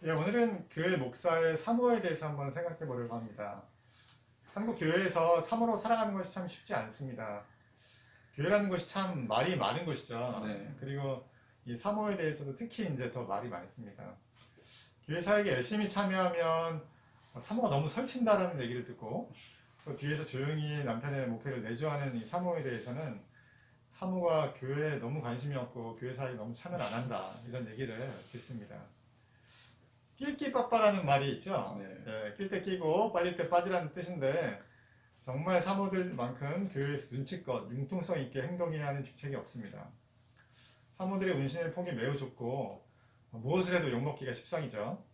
예, 오늘은 교회 목사의 사모에 대해서 한번 생각해 보려고 합니다. 한국 교회에서 사모로 살아가는 것이 참 쉽지 않습니다. 교회라는 것이 참 말이 많은 것이죠. 네. 그리고 이 사모에 대해서도 특히 이제 더 말이 많습니다. 교회 사역에 열심히 참여하면 사모가 너무 설친다라는 얘기를 듣고, 또 뒤에서 조용히 남편의 목회를 내조하는 이 사모에 대해서는 사모가 교회에 너무 관심이 없고 교회 사역에 너무 참여를 안 한다, 이런 얘기를 듣습니다. 낄끼 빠빠라는 말이 있죠. 네. 낄 때 끼고 빠질 때 빠지라는 뜻인데, 정말 사모들만큼 교회에서 눈치껏 융통성 있게 행동해야 하는 직책이 없습니다. 사모들의 운신의 폭이 매우 좁고 무엇을 해도 욕먹기가 십상이죠.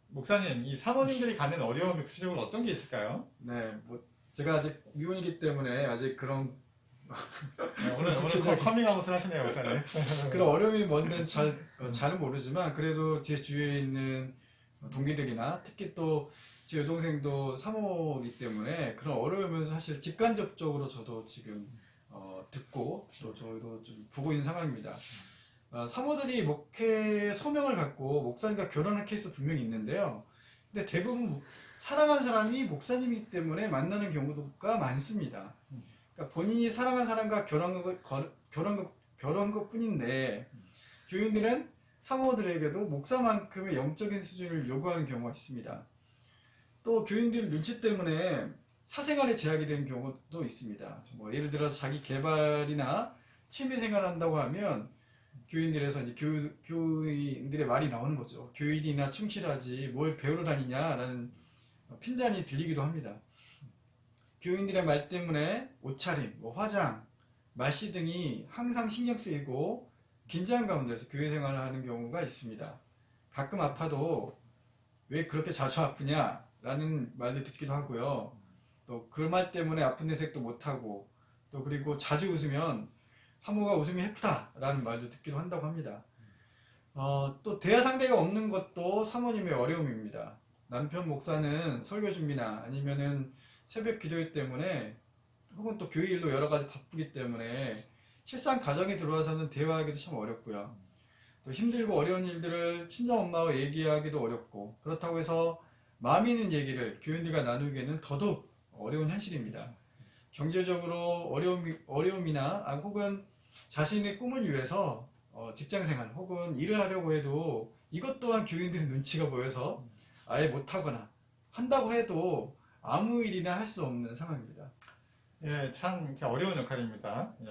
목사님, 이 사모님들이 갖는 어려움이 구체적으로 어떤 게 있을까요? 네, 뭐 제가 아직 미혼이기 때문에 아직 그런 오늘 좀 커밍아웃을 하시네요, 목사님. 그런 어려움이 뭔지는 잘은 모르지만 그래도 제 주위에 있는 동기들이나 특히 또 제 여동생도 사모이기 때문에 그런 어려움은 사실 직간접적으로 저도 지금 듣고 또 저희도 좀 보고 있는 상황입니다. 사모들이 목회 소명을 갖고 목사님과 결혼할 케이스 분명히 있는데요. 근데 대부분 사랑한 사람이 목사님이기 때문에 만나는 경우가 많습니다. 그러니까 본인이 사랑한 사람과 결혼한 것 뿐인데, 교인들은 사모들에게도 목사만큼의 영적인 수준을 요구하는 경우가 있습니다. 또 교인들 눈치 때문에 사생활에 제약이 되는 경우도 있습니다. 뭐 예를 들어서 자기 개발이나 취미 생활을 한다고 하면 교인들에서 이제 교인들의 말이 나오는 거죠. 교인이나 충실하지 뭘 배우러 다니냐라는 핀잔이 들리기도 합니다. 교인들의 말 때문에 옷차림, 화장, 말씨 등이 항상 신경 쓰이고 긴장 가운데서 교회 생활을 하는 경우가 있습니다. 가끔 아파도 왜 그렇게 자주 아프냐 라는 말도 듣기도 하고요. 또 그 말 때문에 아픈 내색도 못하고, 또 그리고 자주 웃으면 사모가 웃음이 해프다 라는 말도 듣기도 한다고 합니다. 또 대화 상대가 없는 것도 사모님의 어려움입니다. 남편 목사는 설교 준비나 아니면은 새벽 기도회 때문에 혹은 또 교회 일로 여러 가지 바쁘기 때문에 실상 가정에 들어와서는 대화하기도 참 어렵고요. 또 힘들고 어려운 일들을 친정 엄마와 얘기하기도 어렵고, 그렇다고 해서 마음 있는 얘기를 교인들과 나누기에는 더더욱 어려운 현실입니다. 경제적으로 어려움이나 혹은 자신의 꿈을 위해서 직장생활 혹은 일을 하려고 해도 이것 또한 교인들의 눈치가 보여서 아예 못하거나 한다고 해도 아무 일이나 할 수 없는 상황입니다. 예, 참 이렇게 어려운 역할입니다. 예.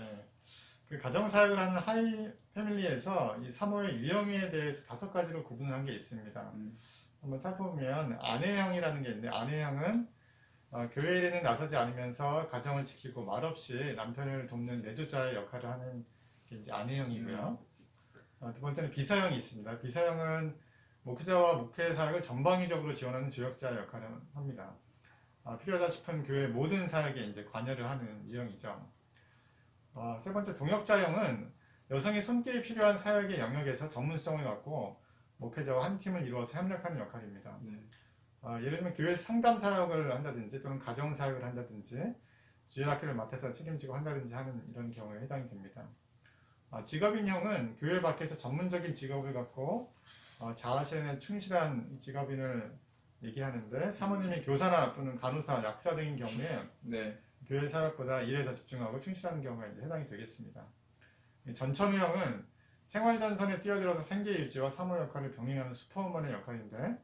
그 가정사역을 하는 하이 패밀리에서 이 사모의 유형에 대해서 5가지로 구분을 한 게 있습니다. 한번 살펴보면 아내형이라는 게 있는데, 아내형은 교회 일에는 나서지 않으면서 가정을 지키고 말없이 남편을 돕는 내조자의 역할을 하는 게 이제 아내형이고요. 두 번째는 비서형이 있습니다. 비서형은 목회자와 목회 사역을 전방위적으로 지원하는 조력자의 역할을 합니다. 필요하다 싶은 교회 모든 사역에 이제 관여를 하는 유형이죠. 세 번째 동역자형은 여성의 손길이 필요한 사역의 영역에서 전문성을 갖고 목회자와 한 팀을 이루어서 협력하는 역할입니다. 네. 예를 들면 교회 상담 사역을 한다든지 또는 가정 사역을 한다든지 주일학교를 맡아서 책임지고 한다든지 하는 이런 경우에 해당이 됩니다. 직업인형은 교회 밖에서 전문적인 직업을 갖고 자아실현에 충실한 직업인을 얘기하는데, 사모님이 교사나 또는 간호사, 약사 등인 경우에 네. 교회 사역보다 일에 더 집중하고 충실하는 경우가 이제 해당이 되겠습니다. 전천후형은 생활전선에 뛰어들어서 생계유지와 사모 역할을 병행하는 슈퍼우먼의 역할인데,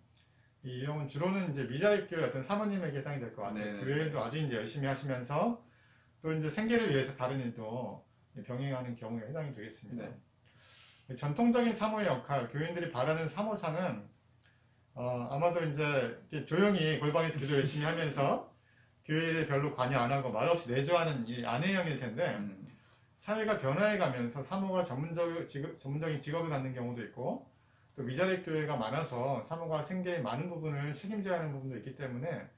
이 유형은 주로는 이제 미자립교회 어떤 사모님에게 해당이 될 것 같아요. 네네. 교회 일도 아주 이제 열심히 하시면서 또 이제 생계를 위해서 다른 일도 병행하는 경우에 해당이 되겠습니다. 네. 전통적인 사모의 역할, 교인들이 바라는 사모상은 아마도 이제 조용히 골방에서 기도 열심히 하면서 교회에 별로 관여 안 하고 말없이 내조하는 이 아내형일 텐데, 사회가 변화해가면서 사모가 전문적인 직업을 갖는 경우도 있고, 또 미자립 교회가 많아서 사모가 생계의 많은 부분을 책임져야 하는 부분도 있기 때문에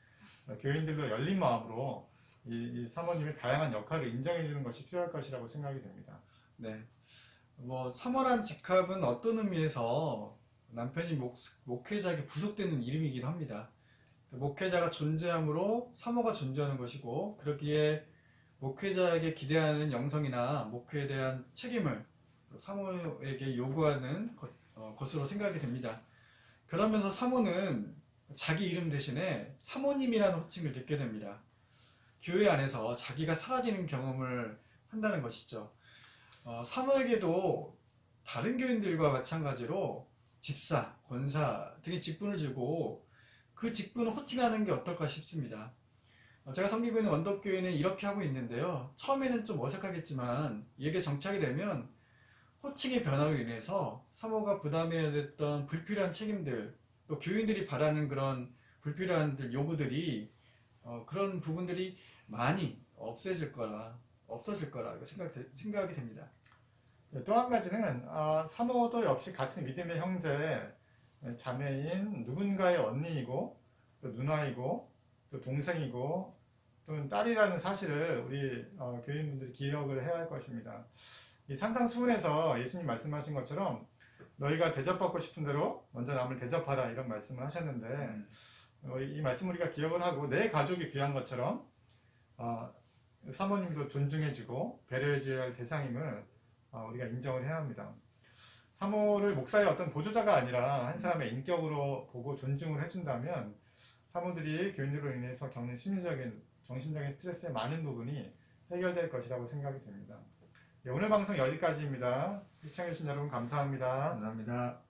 교인들도 열린 마음으로 이 사모님의 다양한 역할을 인정해주는 것이 필요할 것이라고 생각이 됩니다. 네. 사모란 직업은 어떤 의미에서 남편이 목회자에게 부속되는 이름이기도 합니다. 목회자가 존재함으로 사모가 존재하는 것이고, 그렇기에 목회자에게 기대하는 영성이나 목회에 대한 책임을 사모에게 요구하는 것으로 생각이 됩니다. 그러면서 사모는 자기 이름 대신에 사모님이라는 호칭을 듣게 됩니다. 교회 안에서 자기가 사라지는 경험을 한다는 것이죠. 사모에게도 다른 교인들과 마찬가지로 집사, 권사 등의 직분을 주고 그 직분을 호칭하는 게 어떨까 싶습니다. 제가 섬기고 있는 언덕교회는 이렇게 하고 있는데요. 처음에는 좀 어색하겠지만 이게 정착이 되면 호칭의 변화로 인해서 사모가 부담해야 됐던 불필요한 책임들, 또 교인들이 바라는 그런 불필요한 요구들이 그런 부분들이 많이 없어질 거라 생각이 됩니다. 또 한 가지는 사모도 역시 같은 믿음의 형제, 자매인 누군가의 언니이고 또 누나이고 또 동생이고 또는 딸이라는 사실을 우리 교인분들이 기억을 해야 할 것입니다. 이 산상수훈에서 예수님 말씀하신 것처럼 너희가 대접받고 싶은 대로 먼저 남을 대접하라 이런 말씀을 하셨는데 이 말씀 우리가 기억을 하고 내 가족이 귀한 것처럼 사모님도 존중해주고 배려해줘야 할 대상임을 우리가 인정을 해야 합니다. 사모를 목사의 어떤 보조자가 아니라 한 사람의 인격으로 보고 존중을 해준다면 사모들이 교인으로 인해서 겪는 심리적인, 정신적인 스트레스의 많은 부분이 해결될 것이라고 생각이 됩니다. 오늘 방송 여기까지입니다. 시청해주신 여러분 감사합니다. 감사합니다.